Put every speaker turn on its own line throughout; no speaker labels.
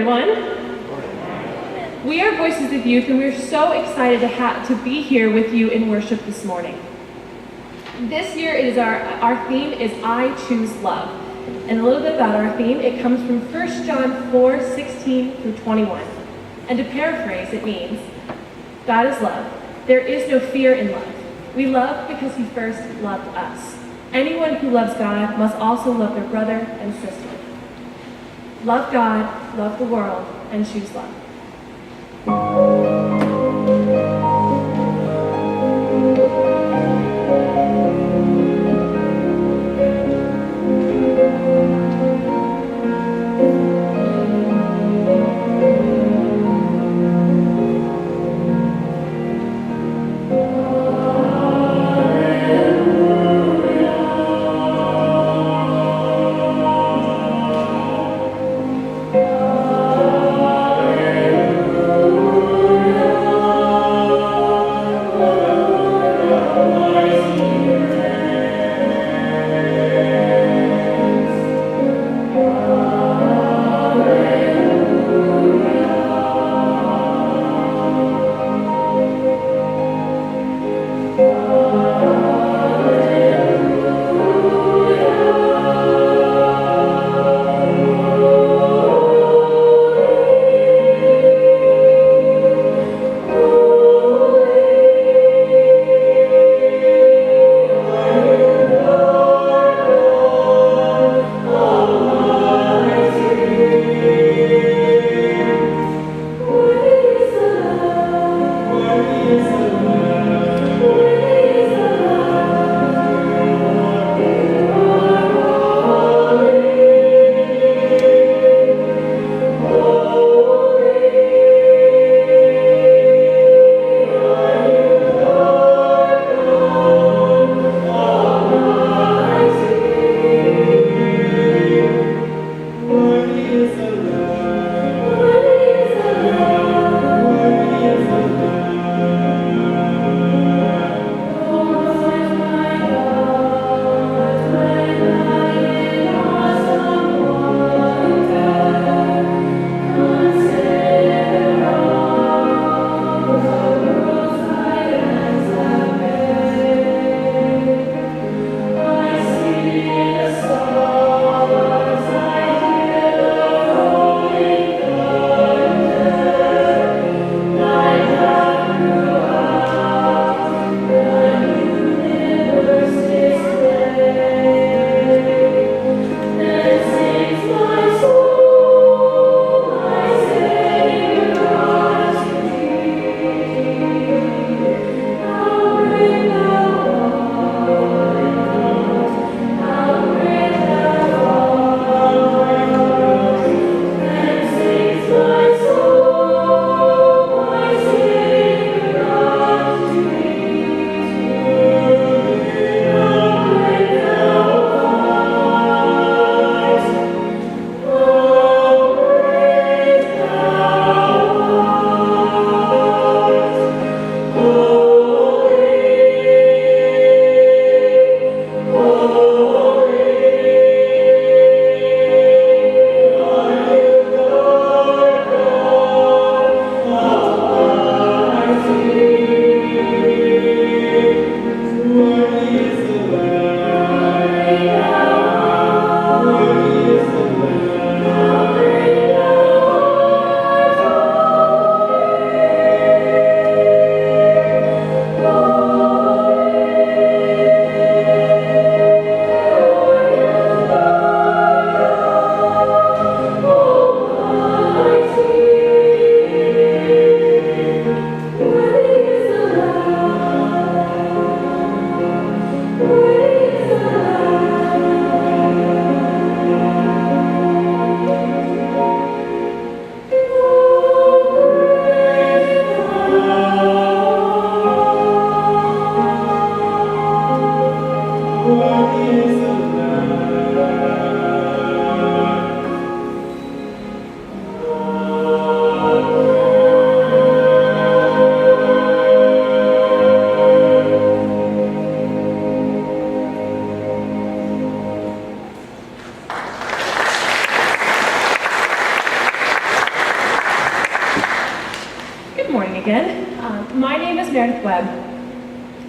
everyone. We are Voices of Youth, and we're so excited to be here with you in worship this morning. This year, our theme is I Choose Love. And a little bit about our theme, it comes from 1 John 4:16 through 21. And to paraphrase, it means, God is love. There is no fear in love. We love because he first loved us. Anyone who loves God must also love their brother and sister. Love God, love the world, and choose love.
Amen.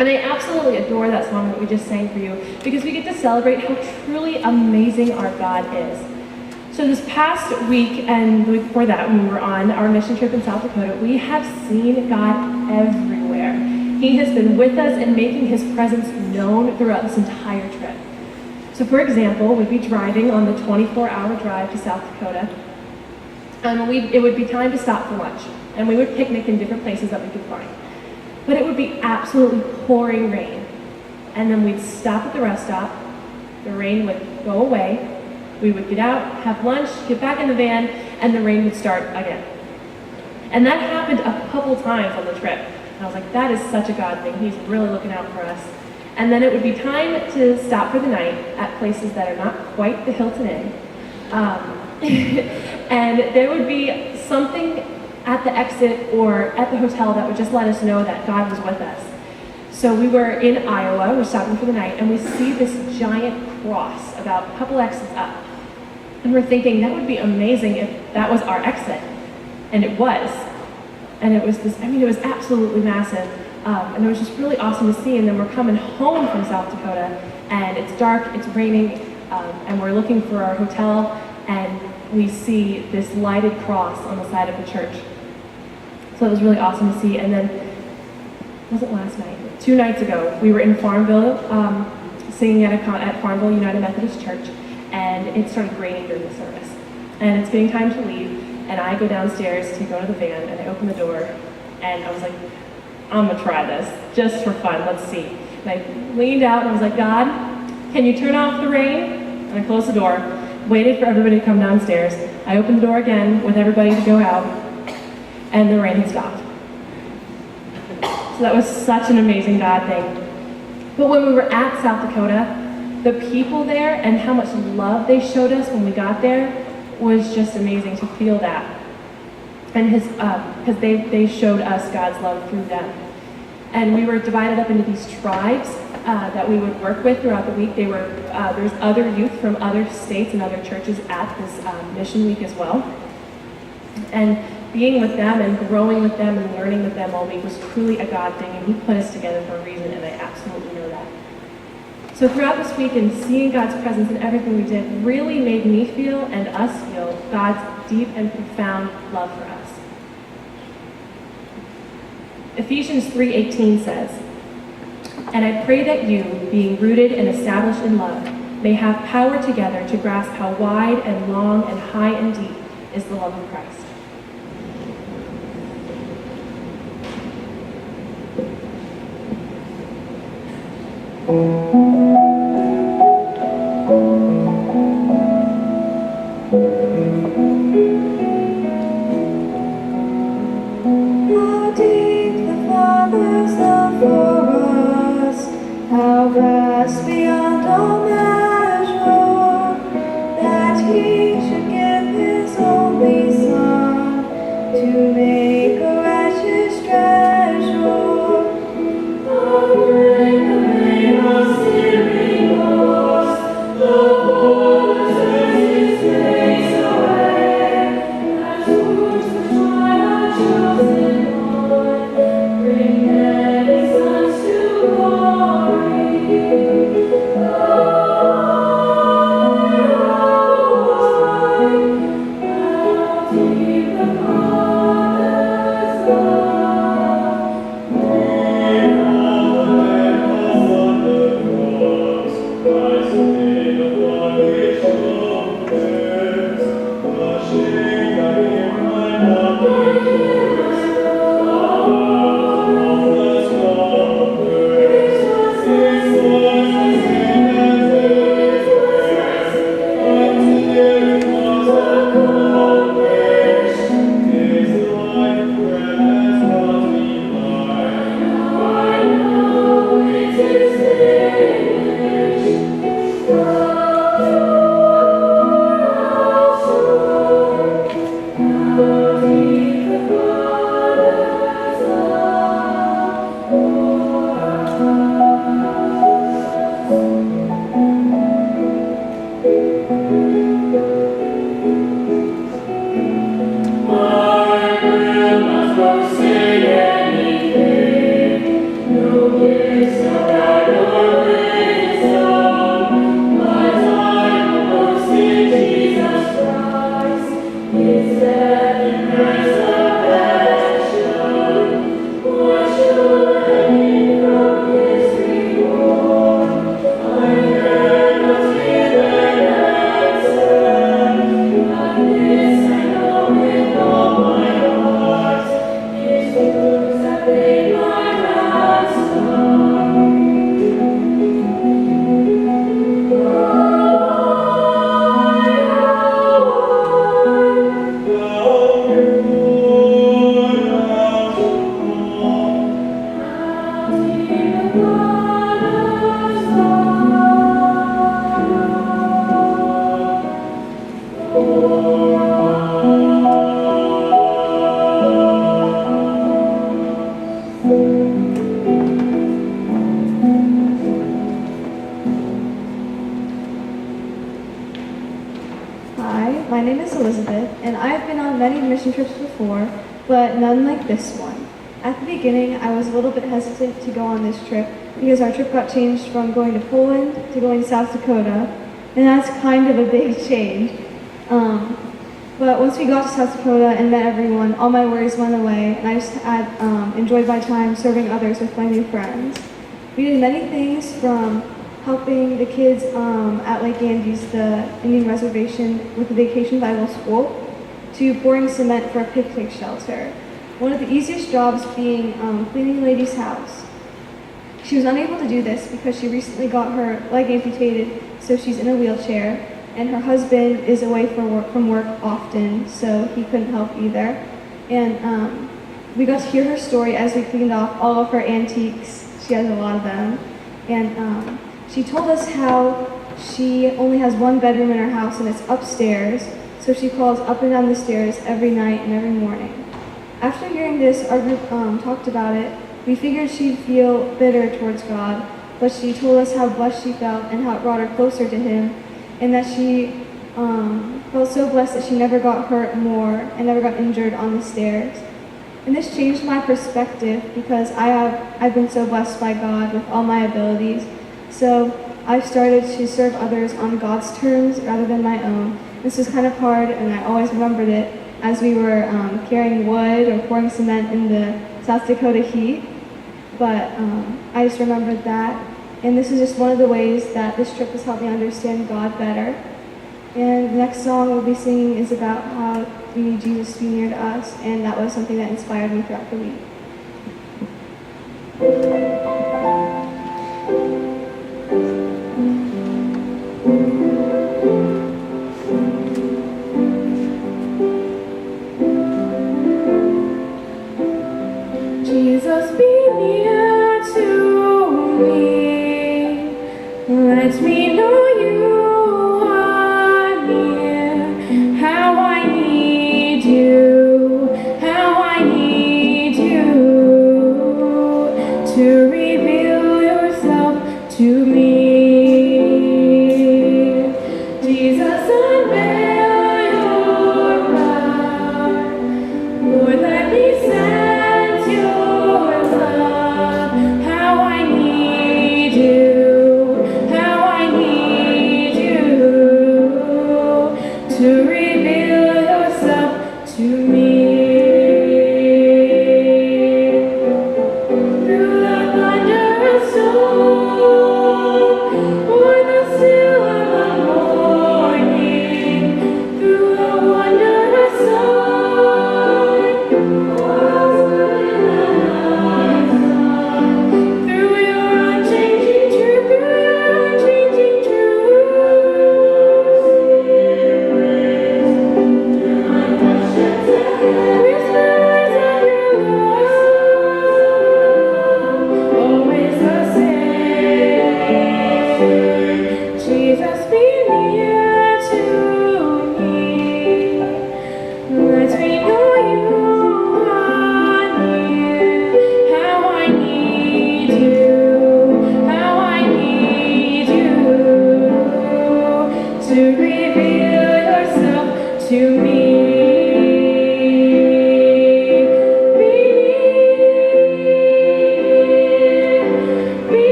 And I absolutely adore that song that we just sang for you because we get to celebrate how truly amazing our God is. So this past week and the week before that, when we were on our mission trip in South Dakota, we have seen God everywhere. He has been with us and making his presence known throughout this entire trip. So for example, we'd be driving on the 24-hour drive to South Dakota, and it would be time to stop for lunch, and we would picnic in different places that we could find. But it would be absolutely pouring rain, and then we'd stop at the rest stop, the rain would go away, we would get out, have lunch, get back in the van, and the rain would start again. And that happened a couple times on the trip. And I was like, that is such a God thing. He's really looking out for us. And then it would be time to stop for the night at places that are not quite the Hilton Inn. And there would be something at the exit or at the hotel that would just let us know that God was with us. So we were in Iowa, we're stopping for the night, and we see this giant cross about a couple exits up. And we're thinking that would be amazing if that was our exit. And it was. And it was it was absolutely massive. And it was just really awesome to see. And then we're coming home from South Dakota, and it's dark, it's raining, and we're looking for our hotel, and we see this lighted cross on the side of the church. So it was really awesome to see. And then, it wasn't last night, 2 nights ago, we were in Farmville, singing at Farmville United Methodist Church, and it started raining during the service. And it's getting time to leave, and I go downstairs to go to the van, and I open the door, and I was like, I'm gonna try this, just for fun, let's see. And I leaned out and I was like, God, can you turn off the rain? And I closed the door, waited for everybody to come downstairs. I opened the door again with everybody to go out, and the rain had stopped. So that was such an amazing God thing. But when we were at South Dakota, the people there and how much love they showed us when we got there was just amazing to feel that. And because they showed us God's love through them. And we were divided up into these tribes that we would work with throughout the week. There's other youth from other states and other churches at this mission week as well. And being with them and growing with them and learning with them all week was truly a God thing, and he put us together for a reason, and I absolutely know that. So throughout this week and seeing God's presence in everything we did really made me feel and us feel God's deep and profound love for us. Ephesians 3:18 says, "And I pray that you, being rooted and established in love, may have power together to grasp how wide and long and high and deep is the love of Christ."
How deep the Father's love for us, how vast beyond all measure, that he should give his only Son to make a righteous treasure. How great the name of sin. my name is Elizabeth, and I've been on many mission trips before, but none like this one. At the beginning, I was a little bit hesitant to go on this trip because our trip got changed from going to Poland to going to South Dakota, and that's kind of a big change. But once we got to South Dakota and met everyone, all my worries went away, and I just had enjoyed my time serving others with my new friends. We did many things from helping the kids at Lake Andes, the Indian reservation, with the Vacation Bible School, to pouring cement for a picnic shelter. One of the easiest jobs being cleaning a lady's house. She was unable to do this because she recently got her leg amputated, so she's in a wheelchair, and her husband is away from work often, so he couldn't help either. And we got to hear her story as we cleaned off all of her antiques. She has a lot of them. And she told us how she only has one bedroom in her house and it's upstairs, so she crawls up and down the stairs every night and every morning. After hearing this, our group talked about it. We figured she'd feel bitter towards God, but she told us how blessed she felt and how it brought her closer to Him, and that she felt so blessed that she never got hurt more and never got injured on the stairs. And this changed my perspective because I've been so blessed by God with all my abilities. So I've started to serve others on God's terms rather than my own. This was kind of hard, and I always remembered it as we were carrying wood or pouring cement in the South Dakota heat. But I just remembered that. And this is just one of the ways that this trip has helped me understand God better. And the next song we'll be singing is about how we need Jesus to be near to us, and that was something that inspired me throughout the week.
Jesus, be near to me. Let me know you are near. How I need you. How I need you to reveal yourself to me. Jesus, unveil your power. Lord, let me sense your love. How I need you. How I need you to reveal yourself to me. Through the thunderous storm,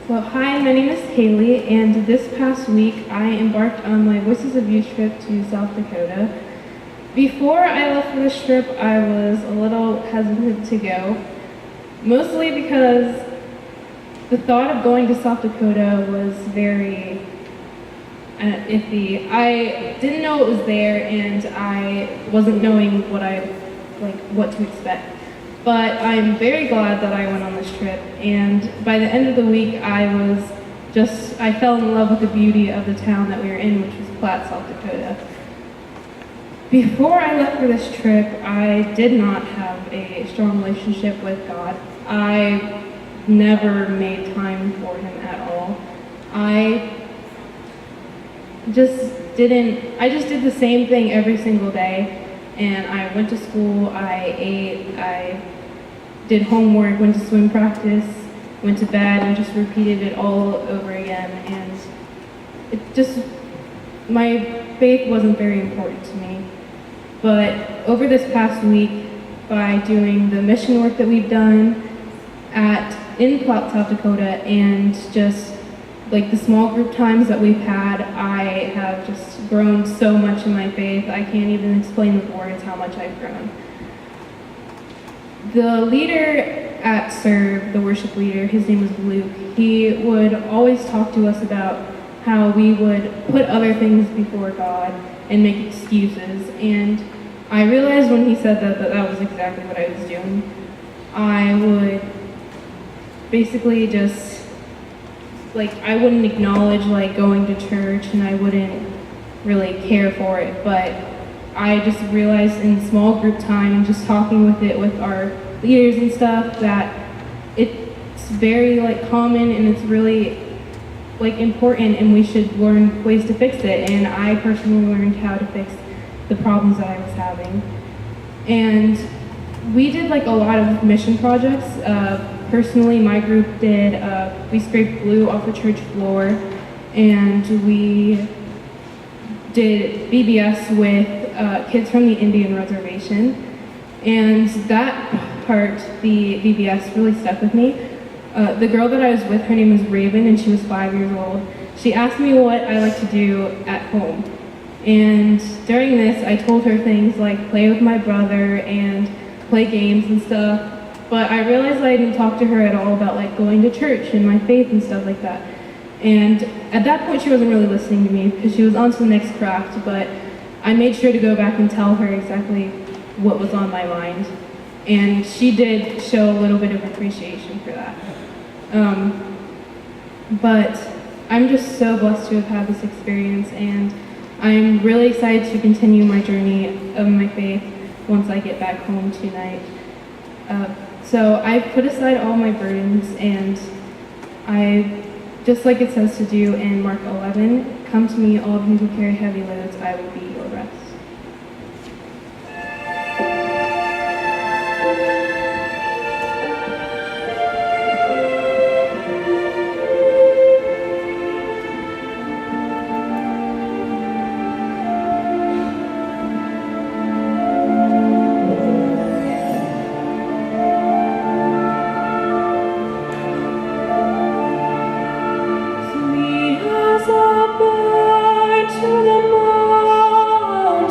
Well, hi, my name is Kaylee, and this past week I embarked on my Voices of Youth trip to South Dakota. Before I left for this trip, I was a little hesitant to go, mostly because the thought of going to South Dakota was very iffy. I didn't know it was there, and I wasn't knowing what to expect. But I'm very glad that I went on this trip, and by the end of the week, I fell in love with the beauty of the town that we were in, which was Platte, South Dakota. Before I left for this trip, I did not have a strong relationship with God. I never made time for Him at all. I just did the same thing every single day. And I went to school, I ate, I did homework, went to swim practice, went to bed, and just repeated it all over again. And my faith wasn't very important to me. But over this past week, by doing the mission work that we've done in Platte, South Dakota, and just like the small group times that we've had, I have just grown so much in my faith. I can't even explain with words how much I've grown. The leader at Serve, the worship leader, his name was Luke, he would always talk to us about how we would put other things before God and make excuses. And I realized when he said that was exactly what I was doing. I would basically just I wouldn't acknowledge going to church, and I wouldn't really care for it, but I just realized in small group time and just talking with our leaders and stuff that it's very common, and it's really important, and we should learn ways to fix it. And I personally learned how to fix the problems that I was having. And we did a lot of mission projects. Personally, my group we scraped glue off the church floor, and we did VBS with kids from the Indian reservation. And that part, the VBS, really stuck with me. The girl that I was with, her name was Raven, and she was 5 years old. She asked me what I like to do at home. And during this, I told her things like play with my brother and play games and stuff. But I realized I didn't talk to her at all about going to church and my faith and stuff like that. And at that point, she wasn't really listening to me because she was on to the next craft. But I made sure to go back and tell her exactly what was on my mind. And she did show a little bit of appreciation for that. But I'm just so blessed to have had this experience, and I'm really excited to continue my journey of my faith once I get back home tonight. So I put aside all my burdens, and I, just like it says to do in Mark 11, come to me, all of you who carry heavy loads, I will be your rest.
Sweet as a bird to the mountain,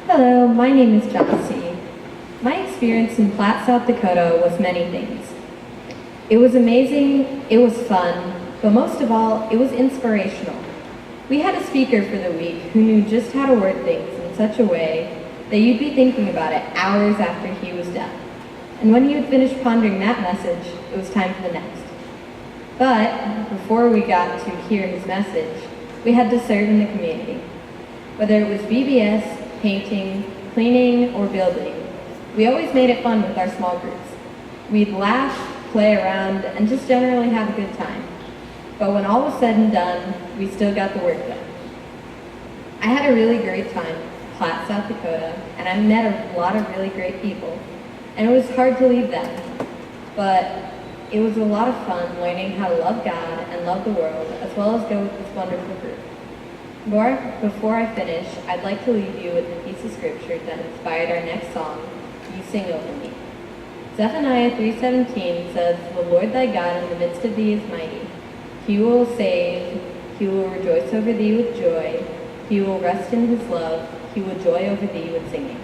Hello, my name is Jossie. My experience in Platte, South Dakota was many things. It was amazing, it was fun, but most of all, it was inspirational. We had a speaker for the week who knew just how to word things in such a way that you'd be thinking about it hours after he was done. And when he had finished pondering that message, it was time for the next. But before we got to hear his message, we had to serve in the community. Whether it was VBS, painting, cleaning, or building, we always made it fun with our small groups. We'd laugh, play around, and just generally have a good time. But when all was said and done, we still got the work done. I had a really great time in Platte, South Dakota, and I met a lot of really great people. And it was hard to leave them, but it was a lot of fun learning how to love God and love the world, as well as go with this wonderful group. Before I finish, I'd like to leave you with a piece of scripture that inspired our next song, You Sing Over Me. Zephaniah 3:17 says, "The Lord thy God in the midst of thee is mighty. He will save, he will rejoice over thee with joy, he will rest in his love, he will joy over thee with singing."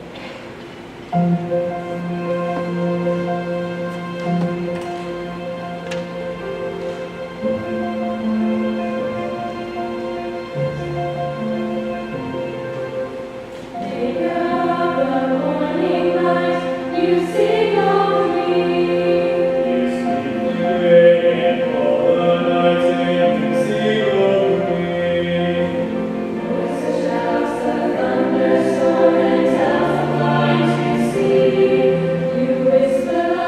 Thunder, storm, and tells the blind to see. You whisper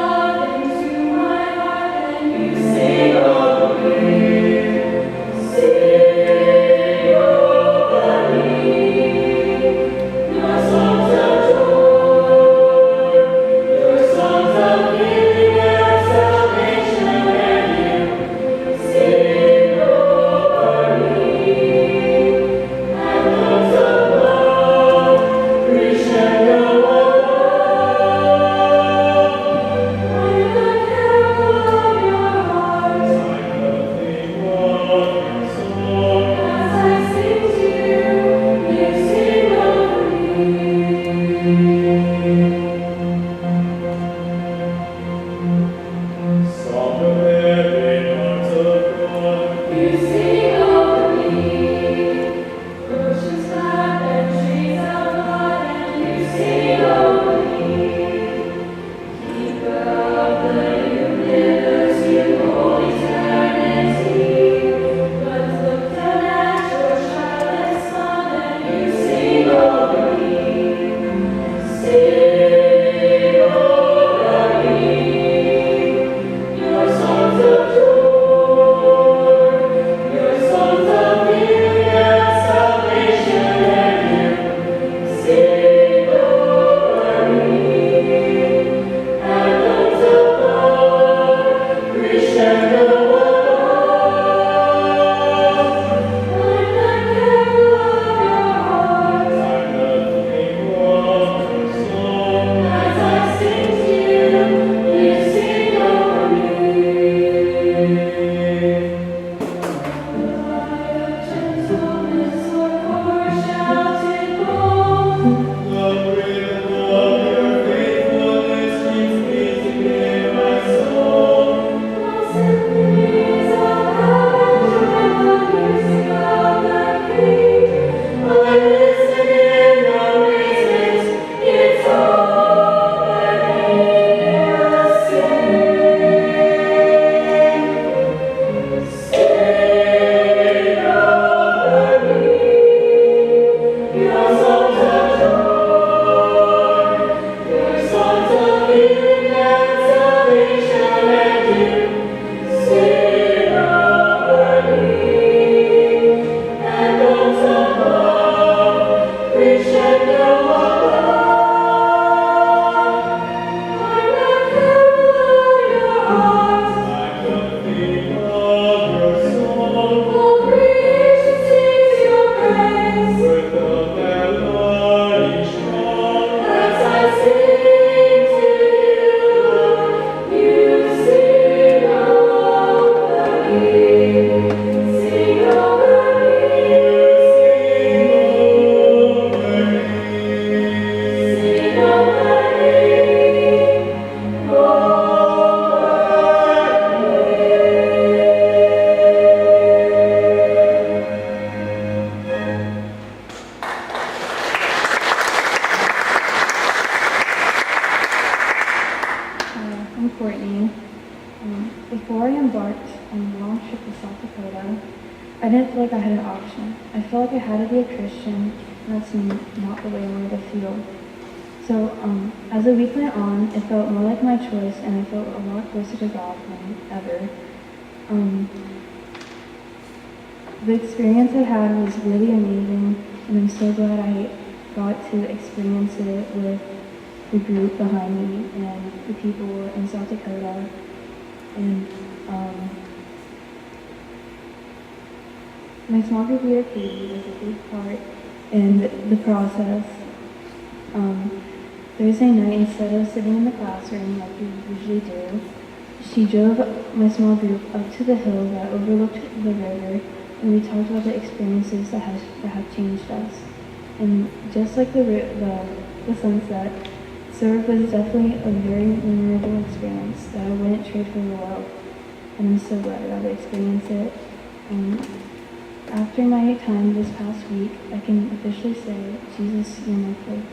Before I embarked on the long trip to South Dakota, I didn't feel like I had an option. I felt like I had to be a Christian, and that's not the way I wanted to feel. So as the week went on, it felt more like my choice, and I felt a lot closer to God than ever. The experience I had was really amazing, and I'm so glad I got to experience it with the group behind me and the people in South Dakota. And my small group leader, Kaylee, was a big part in the process. Thursday night, instead of sitting in the classroom like we usually do, she drove my small group up to the hill that overlooked the river, and we talked about the experiences that have changed us. And just like the sunset, surf was definitely a very memorable experience that I wouldn't trade for the world. And I'm so glad I got to experience it. After my time this past week, I can officially say, Jesus, you're my place.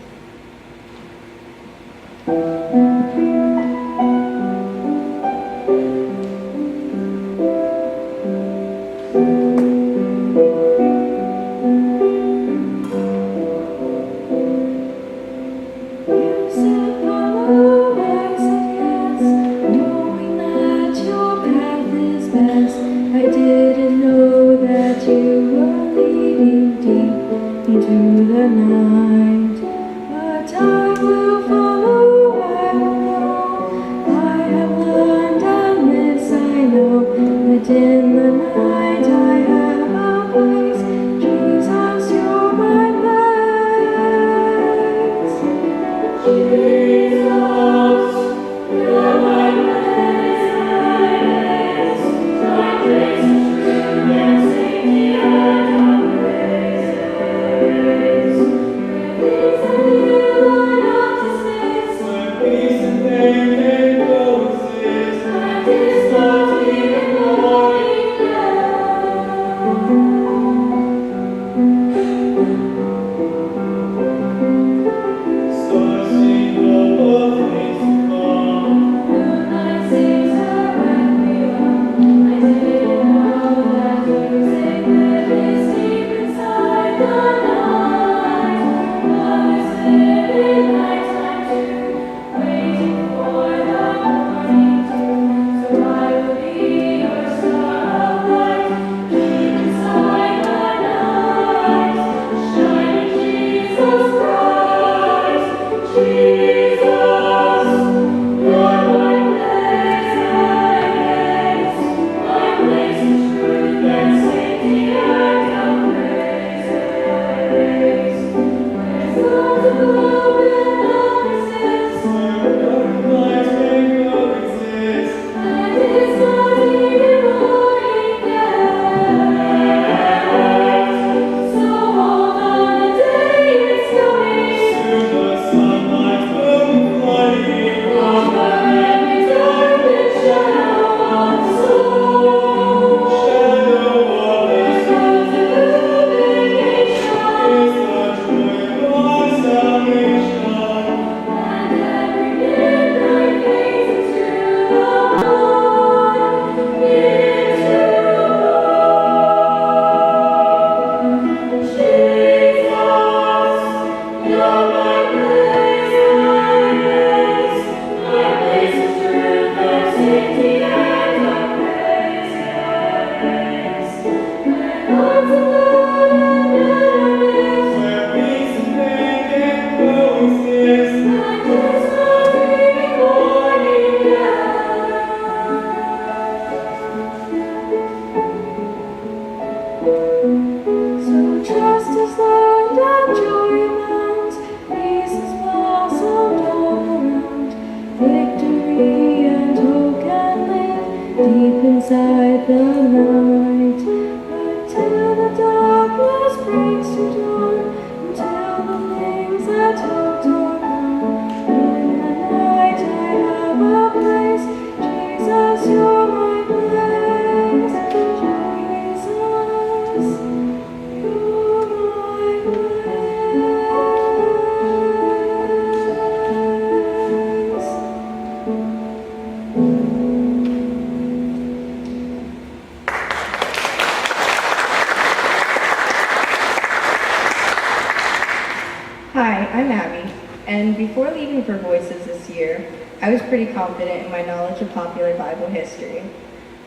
And before leaving for Voices this year, I was pretty confident in my knowledge of popular Bible history.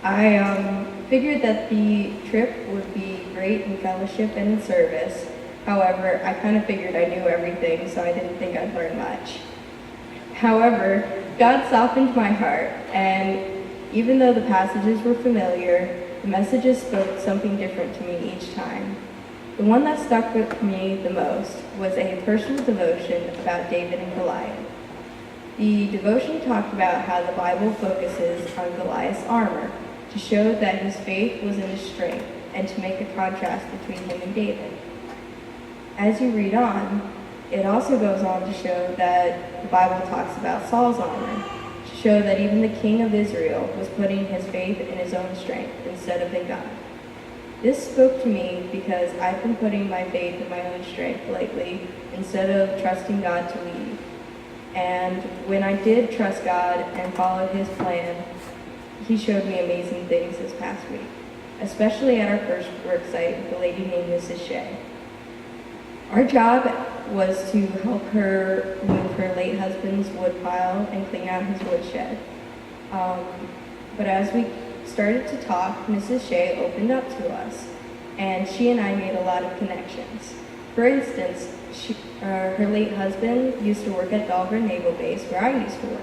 I figured that the trip would be great in fellowship and in service. However, I kind of figured I knew everything, so I didn't think I'd learn much. However, God softened my heart, and even though the passages were familiar, the messages spoke something different to me each time. The one that stuck with me the most was a personal devotion about David and Goliath. The devotion talked about how the Bible focuses on Goliath's armor to show that his faith was in his strength and to make a contrast between him and David. As you read on, it also goes on to show that the Bible talks about Saul's armor, to show that even the king of Israel was putting his faith in his own strength instead of in God. This spoke to me because I've been putting my faith in my own strength lately instead of trusting God to lead. And when I did trust God and followed his plan, he showed me amazing things this past week, especially at our first work site with a lady named Mrs. Shea. Our job was to help her move her late husband's wood pile and clean out his woodshed. But as we started to talk, Mrs. Shea opened up to us, and she and I made a lot of connections. For instance, her late husband used to work at Dahlgren Naval Base, where I used to work.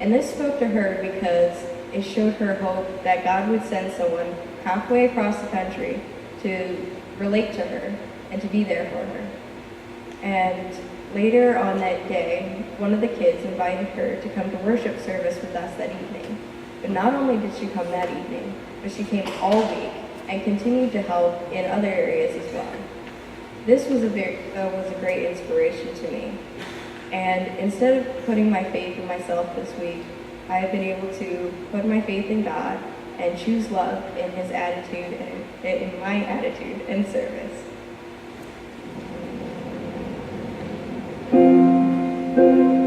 And this spoke to her because it showed her hope that God would send someone halfway across the country to relate to her and to be there for her. And later on that day, one of the kids invited her to come to worship service with us that evening. But not only did she come that evening, but she came all week and continued to help in other areas as well. This was a great inspiration to me. And instead of putting my faith in myself this week, I have been able to put my faith in God and choose love in his attitude and in my attitude and service.
Falling down.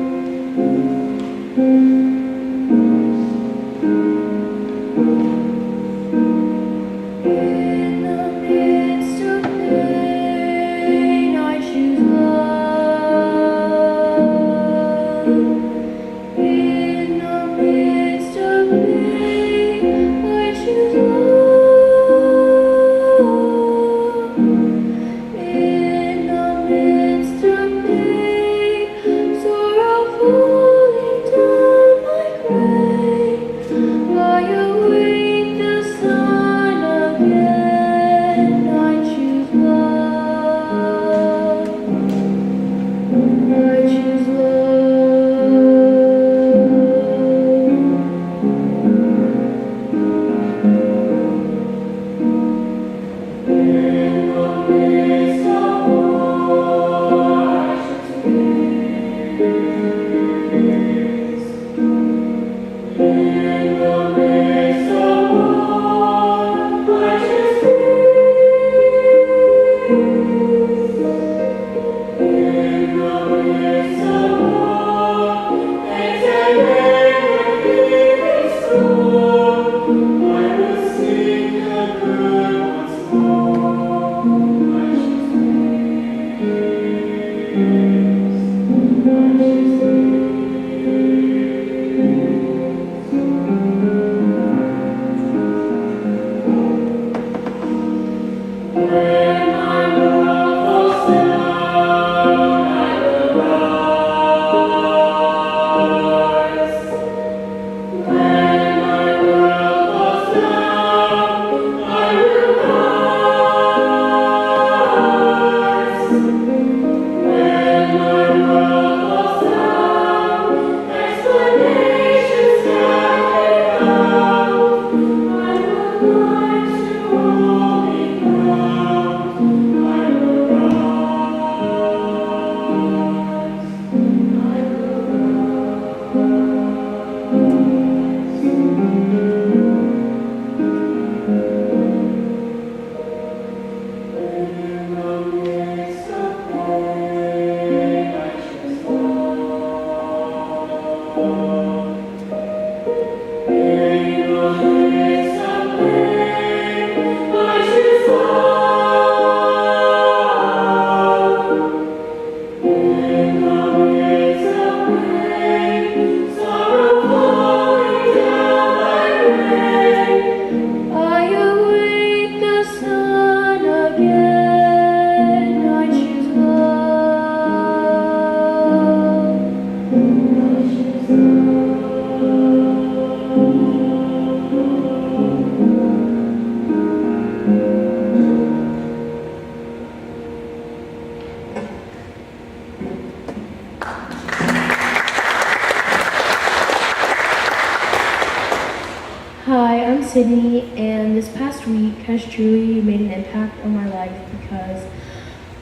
Hi, I'm Sydney, and this past week has truly made an impact on my life because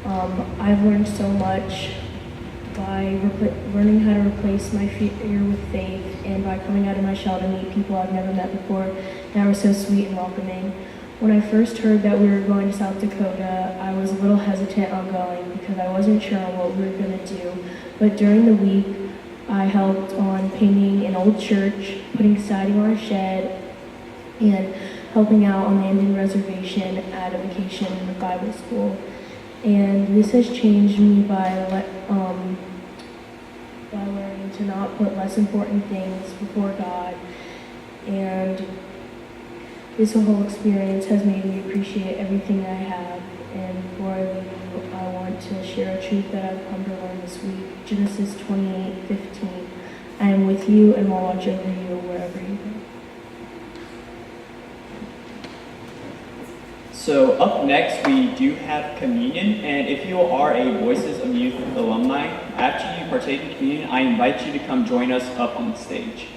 I've learned so much by learning how to replace my fear with faith, and by coming out of my shell to meet people I've never met before that were so sweet and welcoming. When I first heard that we were going to South Dakota, I was a little hesitant on going because I wasn't sure on what we were going to do, but during the week, I helped on painting an old church, putting siding on a shed, and helping out on the Indian reservation at a vacation in the Bible school. And this has changed me by learning to not put less important things before God. And this whole experience has made me appreciate everything I have. And before I leave you, I want to share a truth that I've come to learn this week. Genesis 28:15. I am with you and will watch over you wherever you go.
So up next, we do have communion, and if you are a Voices of Youth alumni, after you partake in communion, I invite you to come join us up on stage.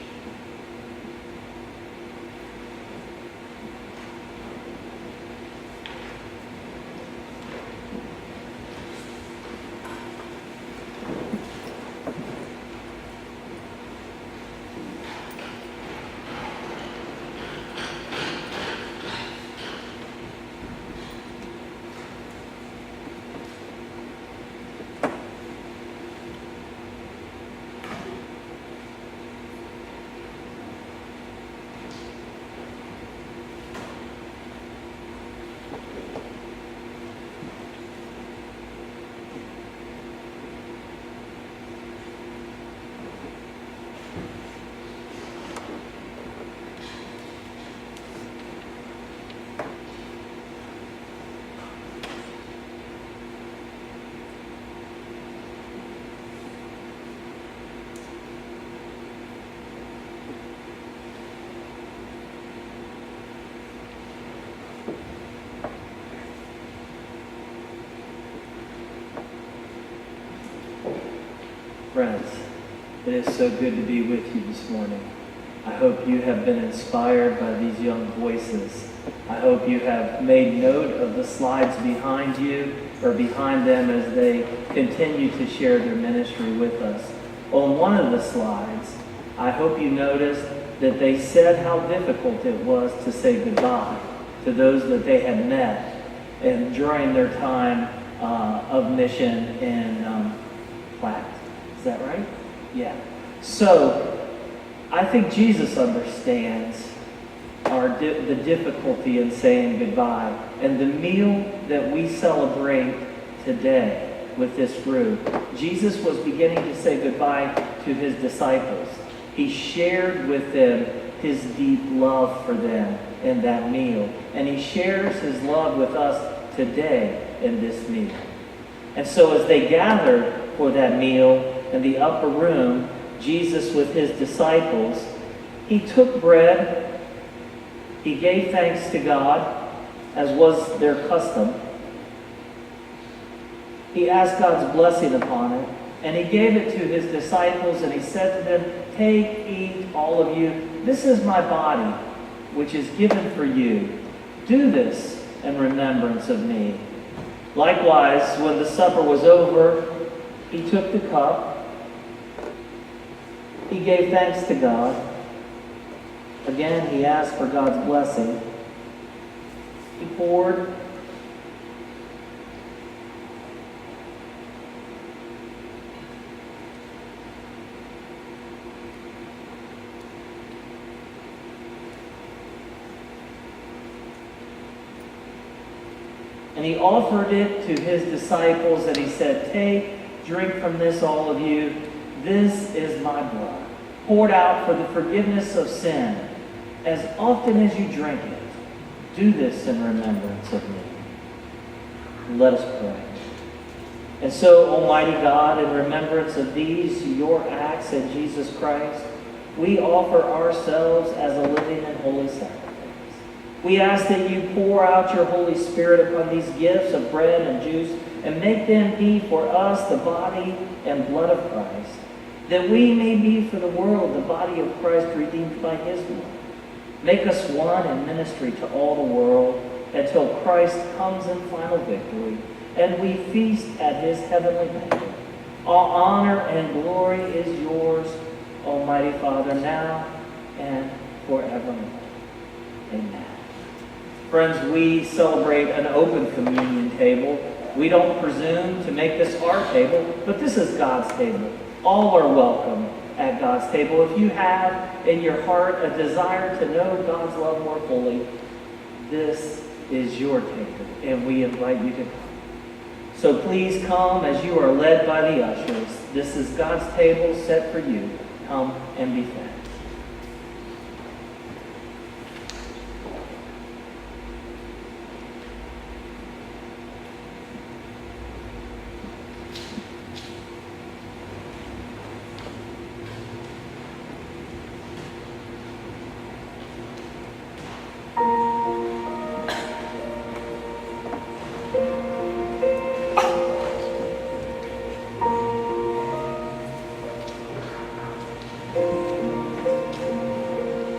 Friends, it is so good to be with you this morning. I hope you have been inspired by these young voices. I hope you have made note of the slides behind you or behind them as they continue to share their ministry with us. On one of the slides, I hope you noticed that they said how difficult it was to say goodbye to those that they had met and during their time of mission in Platte. Is that right? Yeah. So, I think Jesus understands the difficulty in saying goodbye. And the meal that we celebrate today with this group, Jesus was beginning to say goodbye to his disciples. He shared with them his deep love for them in that meal. And he shares his love with us today in this meal. And so as they gathered for that meal, in the upper room, Jesus with his disciples, he took bread, he gave thanks to God, as was their custom. He asked God's blessing upon it, and he gave it to his disciples, and he said to them, "Take, eat, all of you. This is my body, which is given for you. Do this in remembrance of me." Likewise, when the supper was over, he took the cup. He gave thanks to God. Again, he asked for God's blessing. He poured. And he offered it to his disciples, and he said, "Take, drink from this, all of you. This is my blood, poured out for the forgiveness of sin. As often as you drink it, do this in remembrance of me." Let us pray. And so, Almighty God, in remembrance of these, your acts in Jesus Christ, we offer ourselves as a living and holy sacrifice. We ask that you pour out your Holy Spirit upon these gifts of bread and juice and make them be for us the body and blood of Christ, that we may be for the world the body of Christ redeemed by his blood. Make us one in ministry to all the world until Christ comes in final victory and we feast at his heavenly banquet. All honor and glory is yours, Almighty Father, now and forevermore. Amen. Friends, we celebrate an open communion table. We don't presume to make this our table, but this is God's table. All are welcome at God's table. If you have in your heart a desire to know God's love more fully, this is your table, and we invite you to come. So please come as you are led by the ushers. This is God's table set for you. Come and be fed.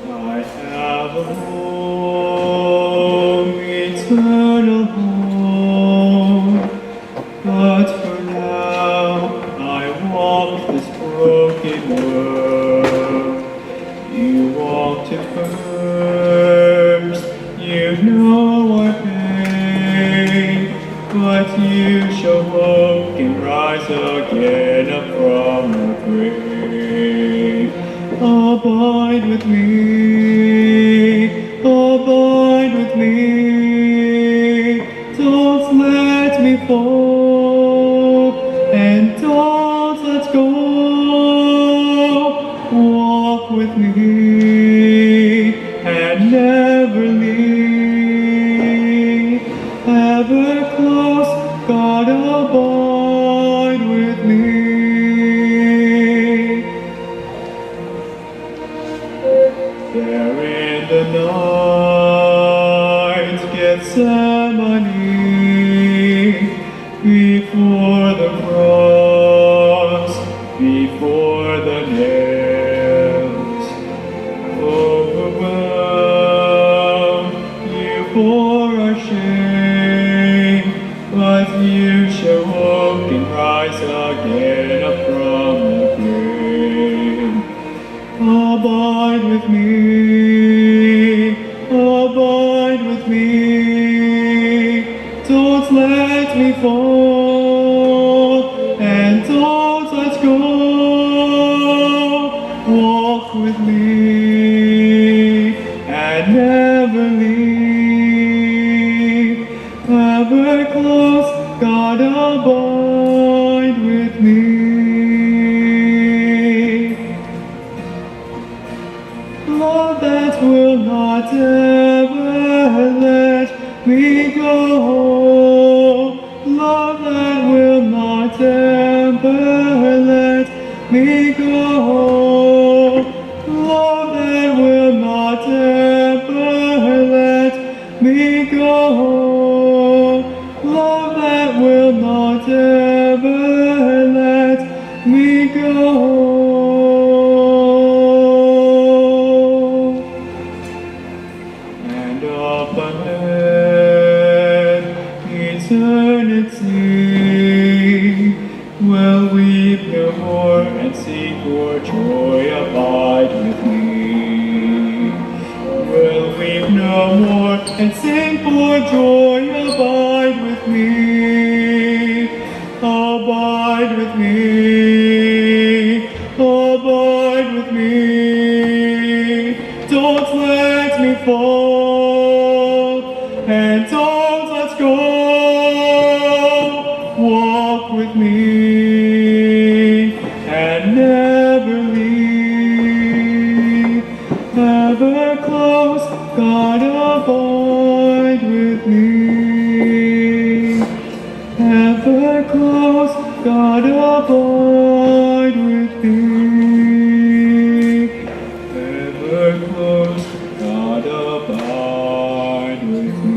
I have a home, eternal home, but for now I walk this broken world. You walked it first, you know our pain, but you shall walk and rise again up from the grave. Abide with me, abide with me, don't let me fall, and don't let go. Walk with me, and never leave, ever close, God abide with me. There in the night, Gethsemane, before the cross, before the nails, overwhelmed, you bore our shame, but you shall walk and rise again up from the grave. Abide with me, abide with me, don't let me fall, and don't let go. Walk with me, and never leave, ever close, God abide with me. Love that will not ever let me go. Love that will not ever let me go. Love that will not ever let me go. Love that will not ever let me go. And up ahead, eternity will weep no more and sing for joy. Abide with me. Will weep no more and sing for joy. Abide with me. Abide with me. Abide with me. Don't let me fall, and don't let go. Walk with me, and never leave. Ever close, God abide with me. Ever close, God abide with me. Ever close, God abide with me.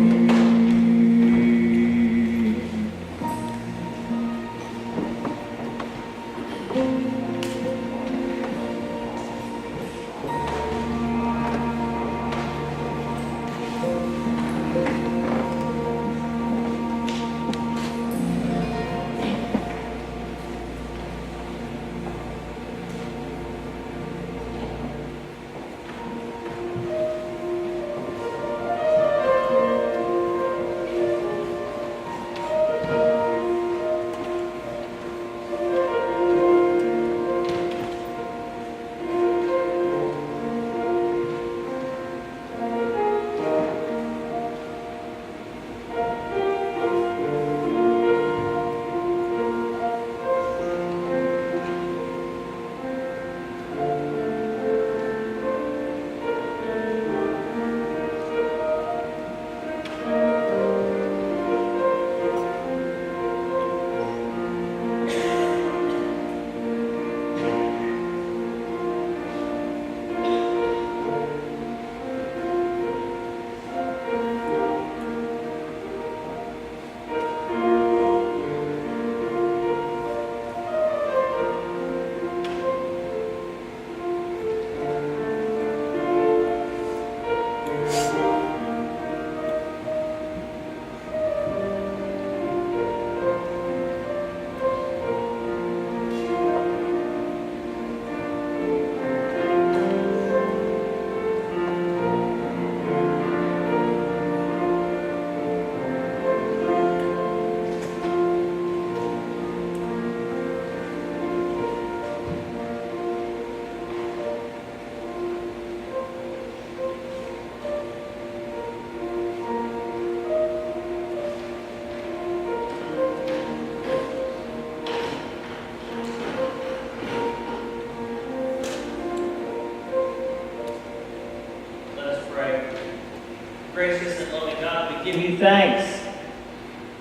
Gracious and loving God, we give you thanks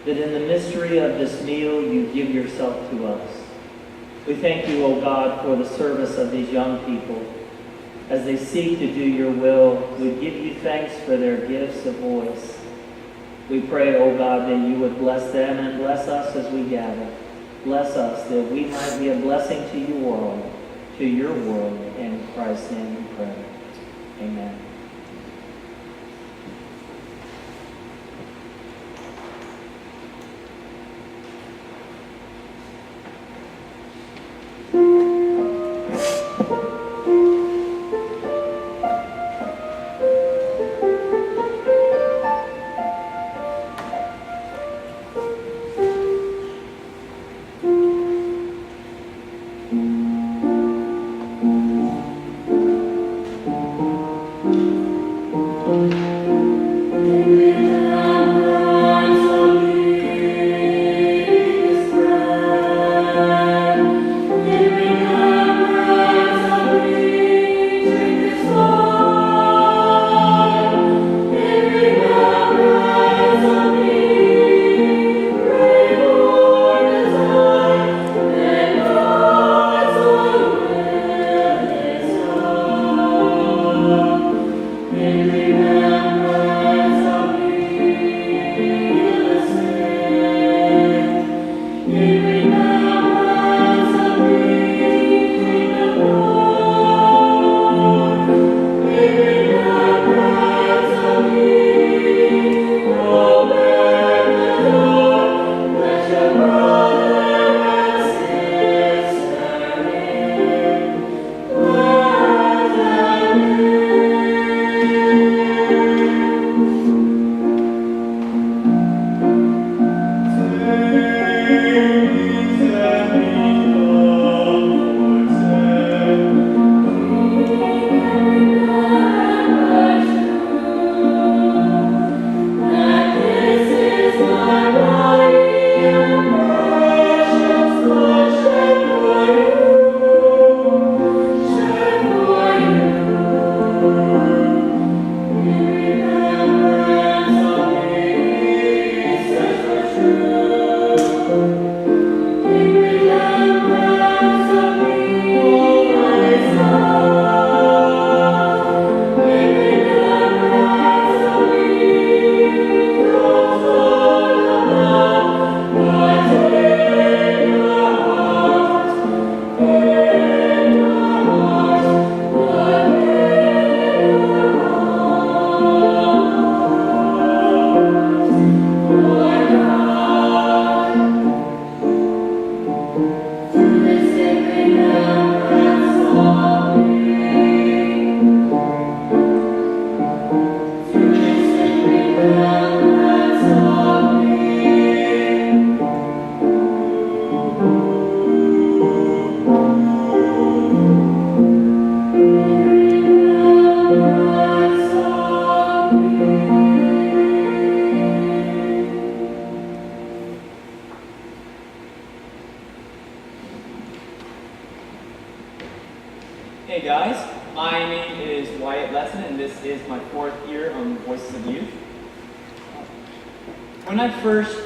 that in the mystery of this meal you give yourself to us. We thank you, O God, for the service of these young people as they seek to do your will. We give you thanks for their gifts of voice. We pray, O God, that you would bless them and bless us as we gather. Bless us that we might be a blessing to your world, In Christ's name we pray. Amen.
Hey guys, my name is Wyatt Lesson and this is my 4th year on Voices of Youth. When I first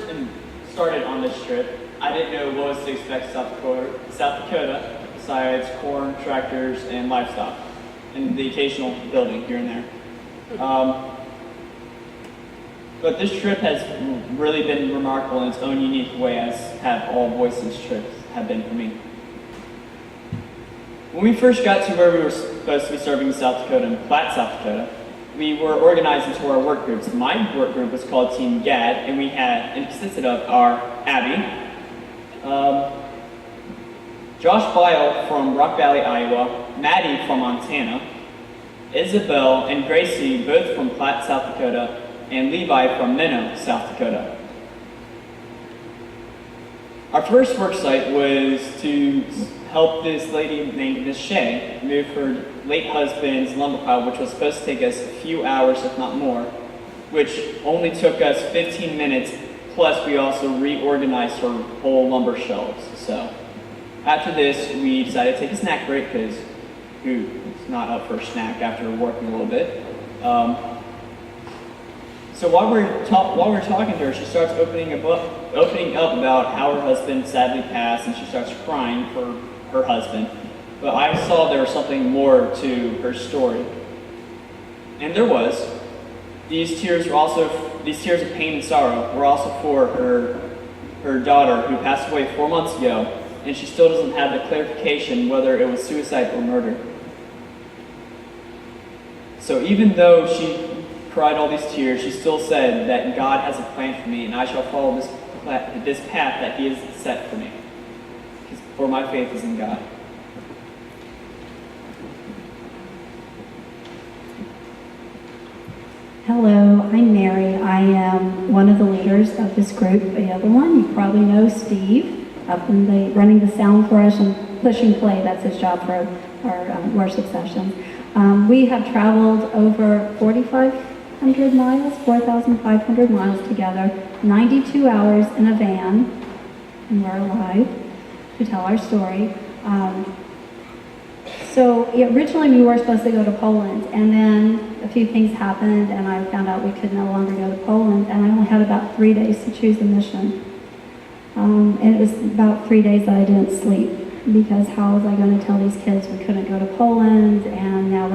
started on this trip, I didn't know what was to expect South Dakota besides corn, tractors, and livestock, and the occasional building here and there. But this trip has really been remarkable in its own unique way, as have all Voices trips have been for me. When we first got to where we were supposed to be serving in South Dakota, in Platte, South Dakota, we were organized into our work groups. My work group was called Team GAD, and it consisted of our Abby, Josh Bile from Rock Valley, Iowa, Maddie from Montana, Isabel and Gracie, both from Platte, South Dakota, and Levi from Minnow, South Dakota. Our first work site was to help this lady named Miss Shea move her late husband's lumber pile, which was supposed to take us a few hours, if not more, which only took us 15 minutes, plus we also reorganized her whole lumber shelves. So after this, we decided to take a snack break, because who's not up for a snack after working a little bit? So while we're talking to her, she starts opening up about how her husband sadly passed, and she starts crying for her husband. But I saw there was something more to her story, and there was. These tears of pain and sorrow were also for her daughter, who passed away 4 months ago, and she still doesn't have the clarification whether it was suicide or murder. So even though she cried all these tears, she still said that God has a plan for me, and I shall follow this path that He has set for me. For my faith is in God.
Hello, I'm Mary. I am one of the leaders of this group. The other one, you probably know Steve, up in running the sound for us and pushing play. That's his job for our worship sessions. We have traveled over 4,500 miles, 4,500 miles together, 92 hours in a van, and we're alive to tell our story. So originally we were supposed to go to Poland, and then a few things happened, and I found out we could no longer go to Poland, and I only had about 3 days to choose a mission. And it was about 3 days that I didn't sleep, because how was I going to tell these kids we couldn't go to Poland? And now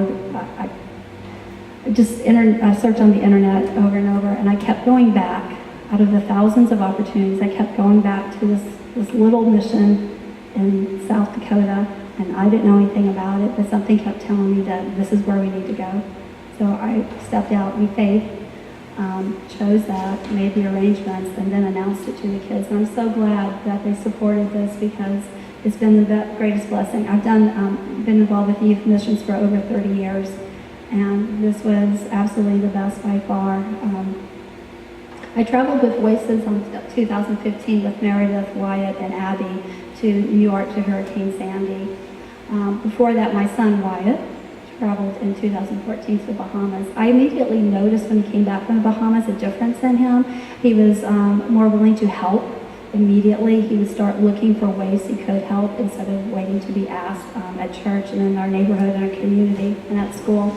I searched on the internet over and over, and I kept going back. Out of the thousands of opportunities, I kept going back to this little mission in South Dakota, and I didn't know anything about it, but something kept telling me that this is where we need to go. So I stepped out in faith, chose that, made the arrangements, and then announced it to the kids. And I'm so glad that they supported this, because it's been the greatest blessing. I've been involved with youth missions for over 30 years, and this was absolutely the best by far. I traveled with Voices in 2015 with Meredith, Wyatt, and Abby to New York to Hurricane Sandy. Before that, my son Wyatt traveled in 2014 to the Bahamas. I immediately noticed when he came back from the Bahamas a difference in him. He was more willing to help immediately. He would start looking for ways he could help instead of waiting to be asked at church and in our neighborhood and our community and at school.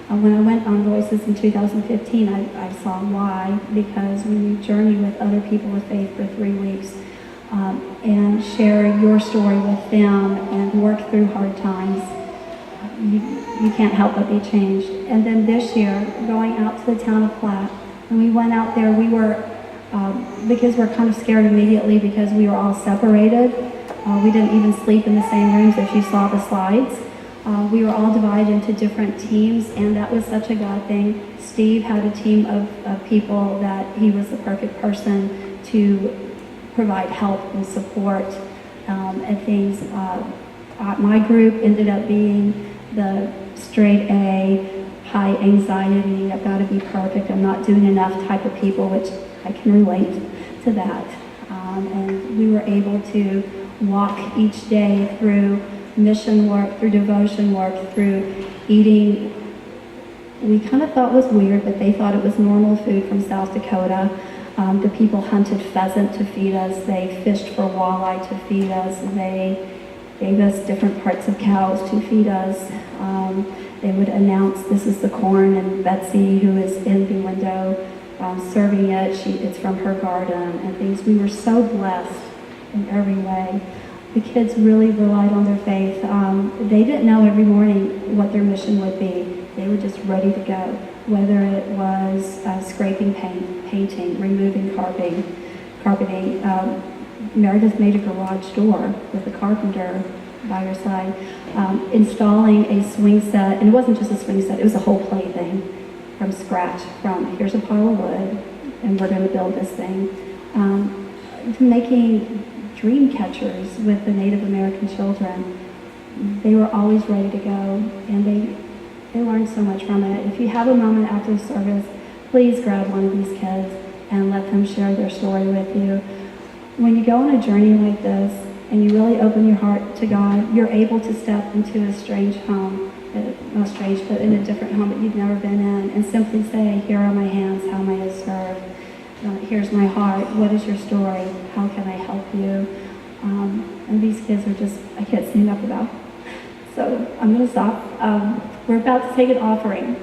When I went on Voices in 2015, I saw why, because when you journey with other people with faith for 3 weeks, and share your story with them and work through hard times, you can't help but be changed. And then this year, going out to the town of Platte, when we went out there, the kids were kind of scared immediately because we were all separated. We didn't even sleep in the same rooms, if you saw the slides. We were all divided into different teams, and that was such a God thing. Steve had a team of people that he was the perfect person to provide help and support and things. My group ended up being the straight A, high anxiety, I've got to be perfect, I'm not doing enough type of people, which I can relate to that. And we were able to walk each day through mission work, through devotion work, through eating. We kind of thought it was weird, but they thought it was normal food from South Dakota. The people hunted pheasant to feed us. They fished for walleye to feed us. They gave us different parts of cows to feed us. They would announce, this is the corn, and Betsy, who is in the window serving it, it's from her garden and things. We were so blessed in every way. The kids really relied on their faith. They didn't know every morning what their mission would be. They were just ready to go, whether it was scraping paint, painting, removing carpeting. Meredith made a garage door with a carpenter by her side, installing a swing set, and it wasn't just a swing set, it was a whole plaything from scratch, from here's a pile of wood, and we're going to build this thing, to making dream catchers with the Native American children. They were always ready to go, and they learned so much from it. If you have a moment after the service, please grab one of these kids and let them share their story with you. When you go on a journey like this, and you really open your heart to God, you're able to step into a strange home, not strange, but in a different home that you've never been in, and simply say, here are my hands, how may I serve? Here's my heart, what is your story? How can I help you? And these kids are just, I can't say enough about. So I'm going to stop. We're about to take an offering.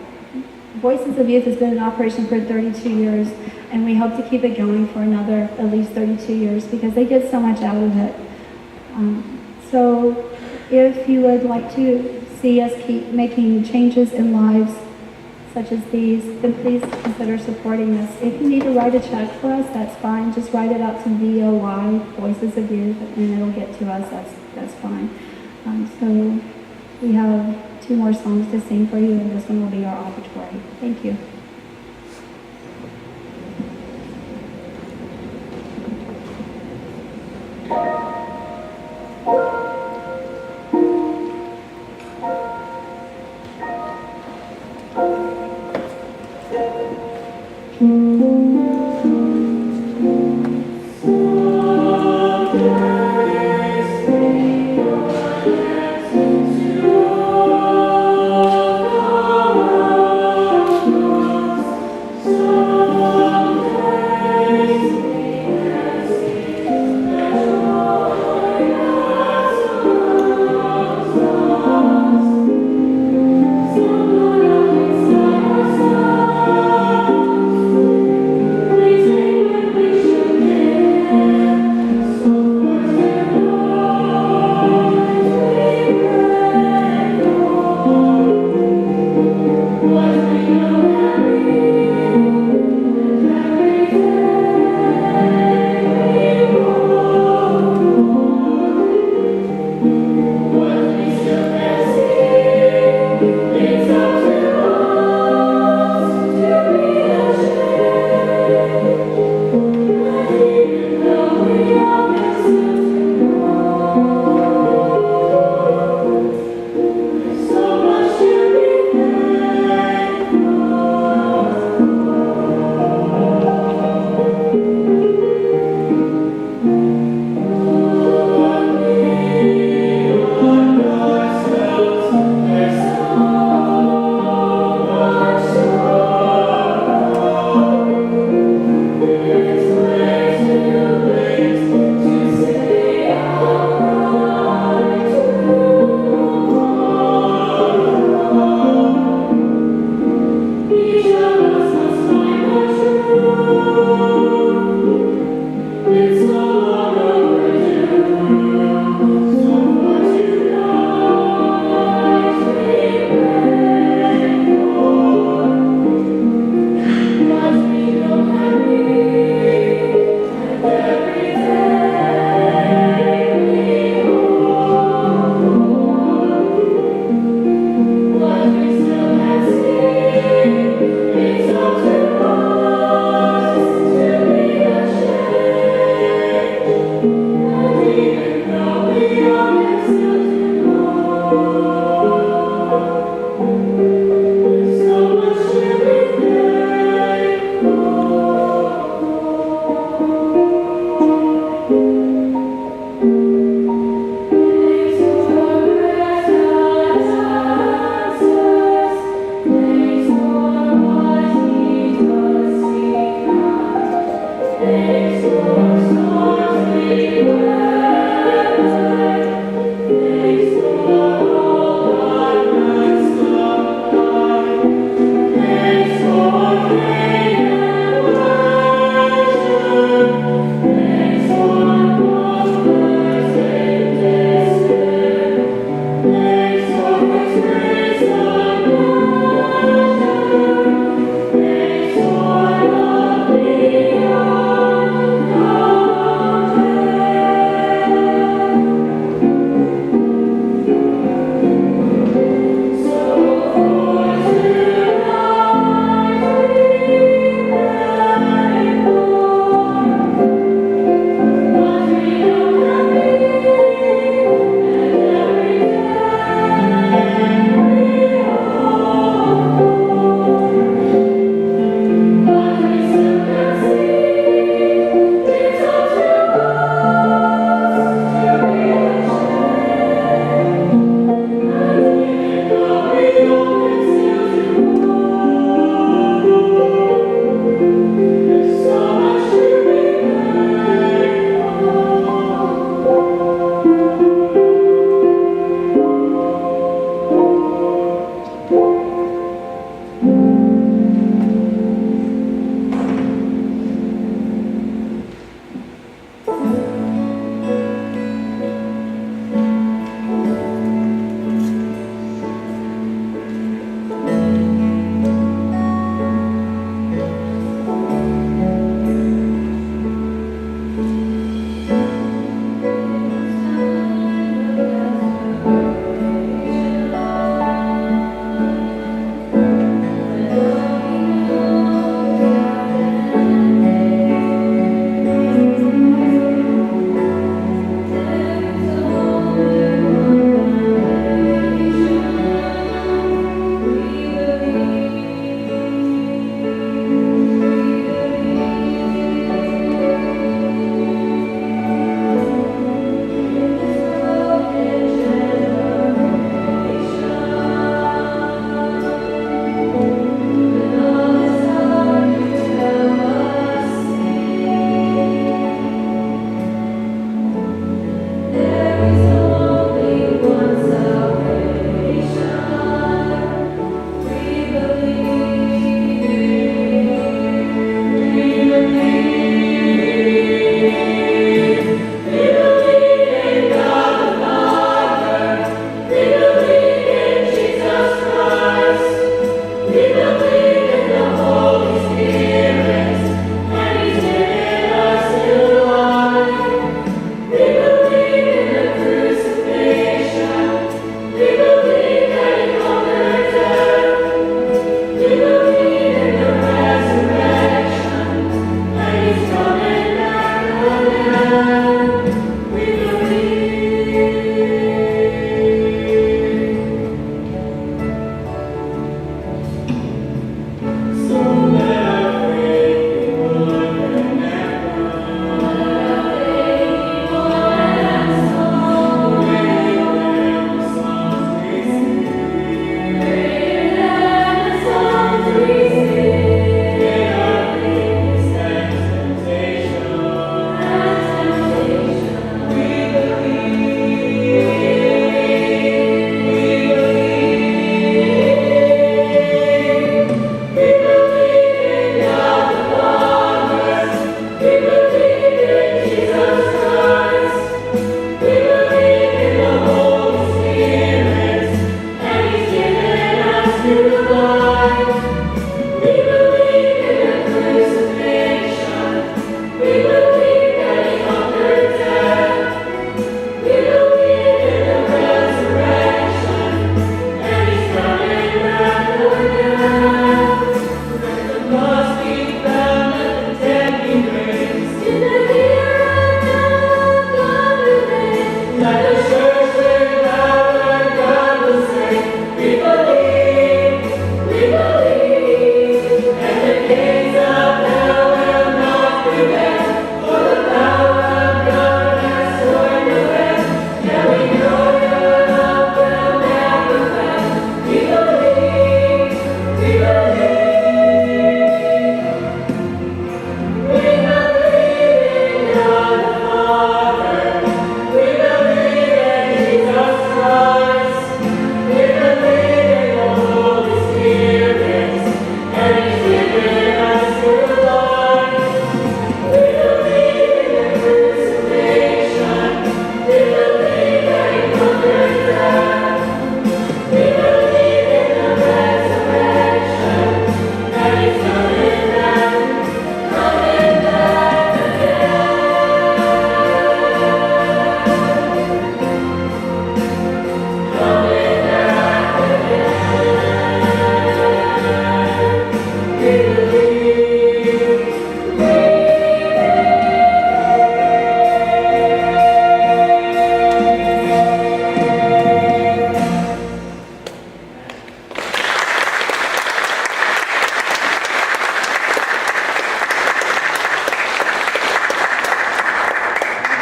Voices of Youth has been in operation for 32 years, and we hope to keep it going for another at least 32 years because they get so much out of it. So if you would like to see us keep making changes in lives such as these, then please consider supporting us. If you need to write a check for us, that's fine. Just write it out to VOY, Voices of Youth, and it'll get to us. That's fine. So we have 2 more songs to sing for you, and this one will be our offertory. Thank you.
Please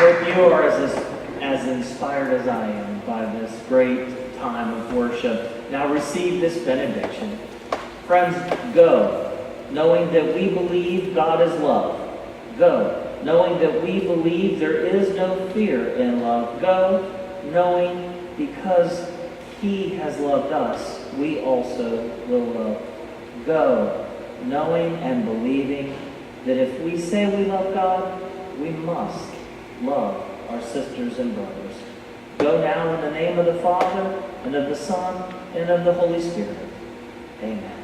hope you are as inspired as I am by this great time of worship. Now receive this benediction. Friends, go, knowing that we believe God is love. Go, knowing that we believe there is no fear in love. Go, knowing because He has loved us, we also will love. Go, knowing and believing that if we say we love God, we must love our sisters and brothers. Go now in the name of the Father, and of the Son, and of the Holy Spirit. Amen.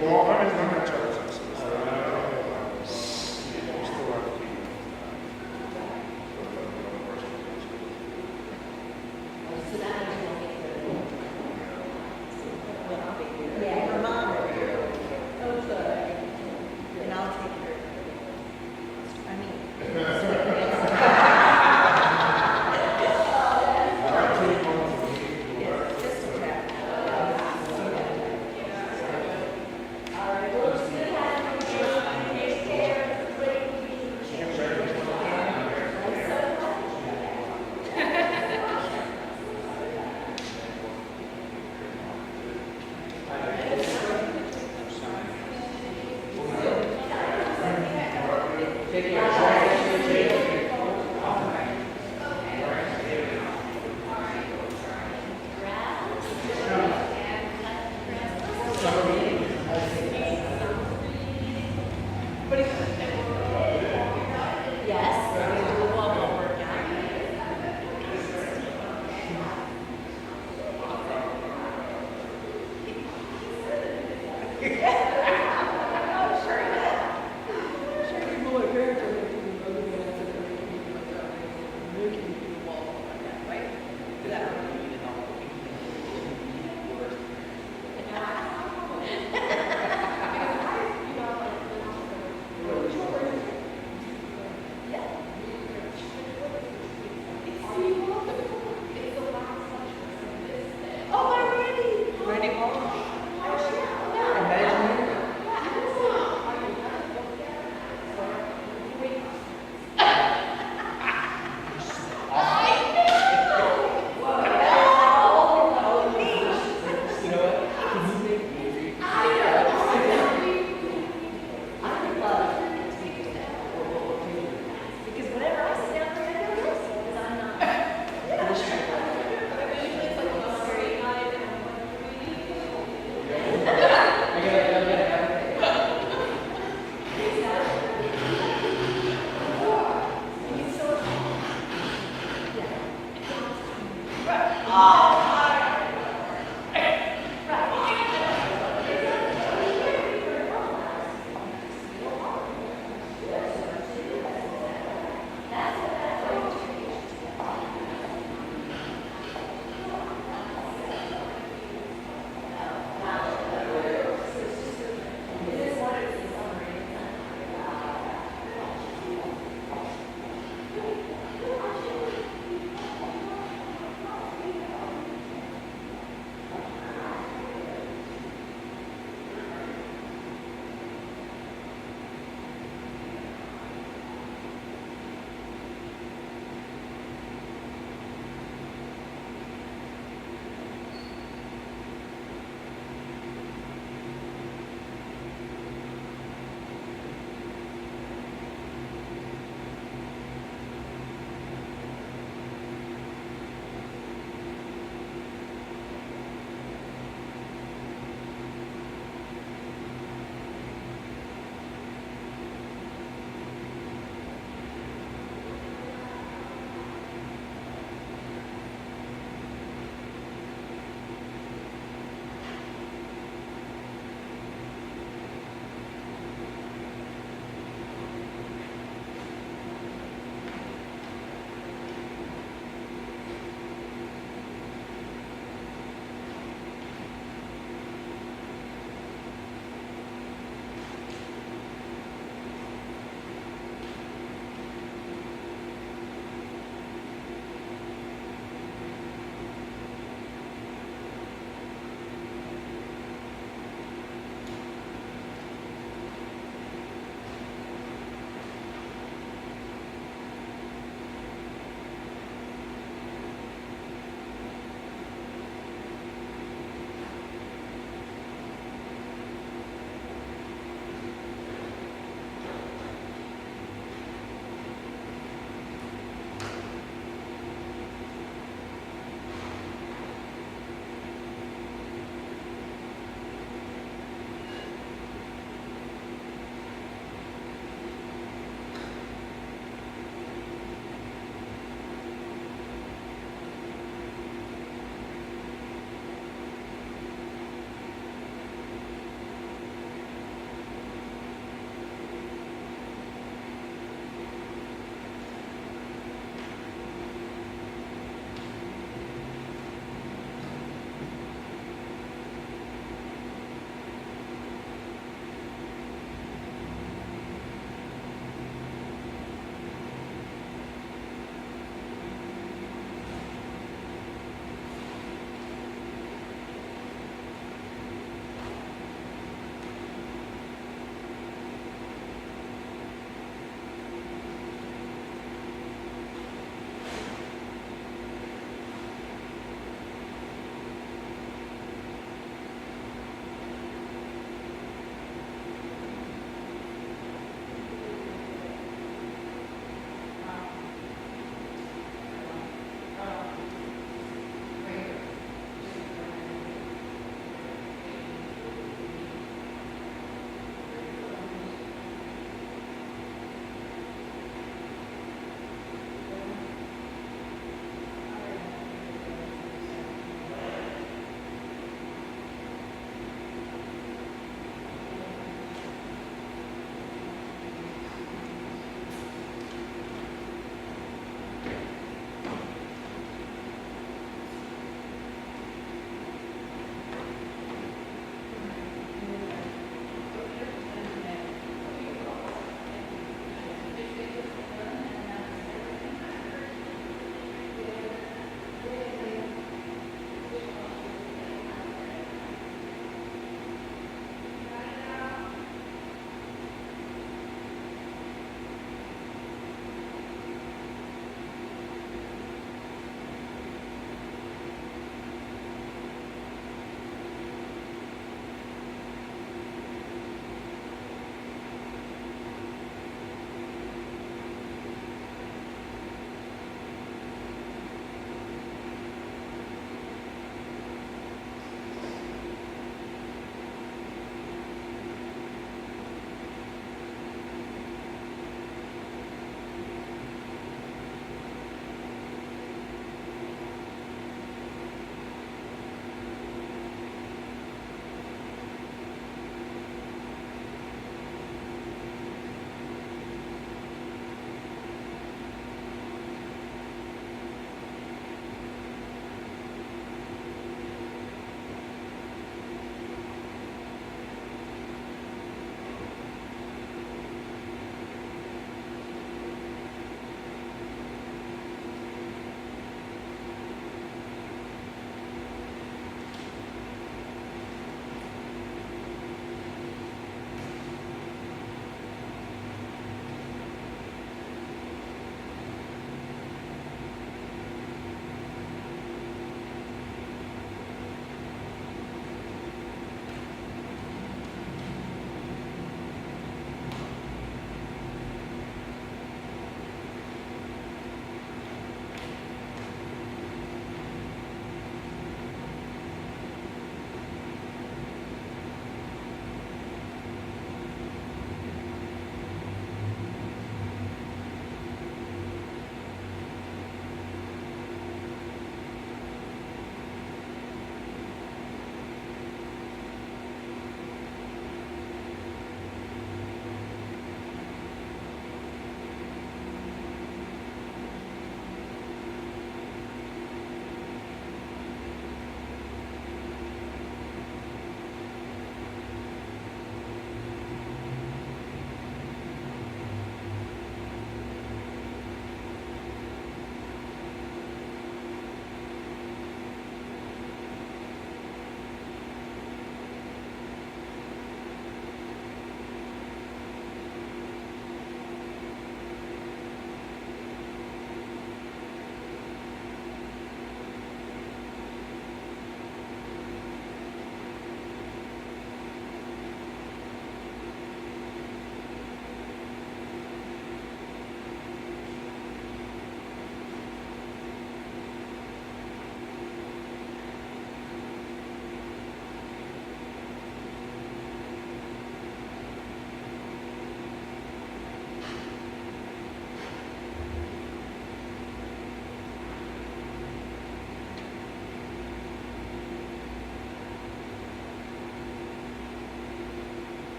Well, I'm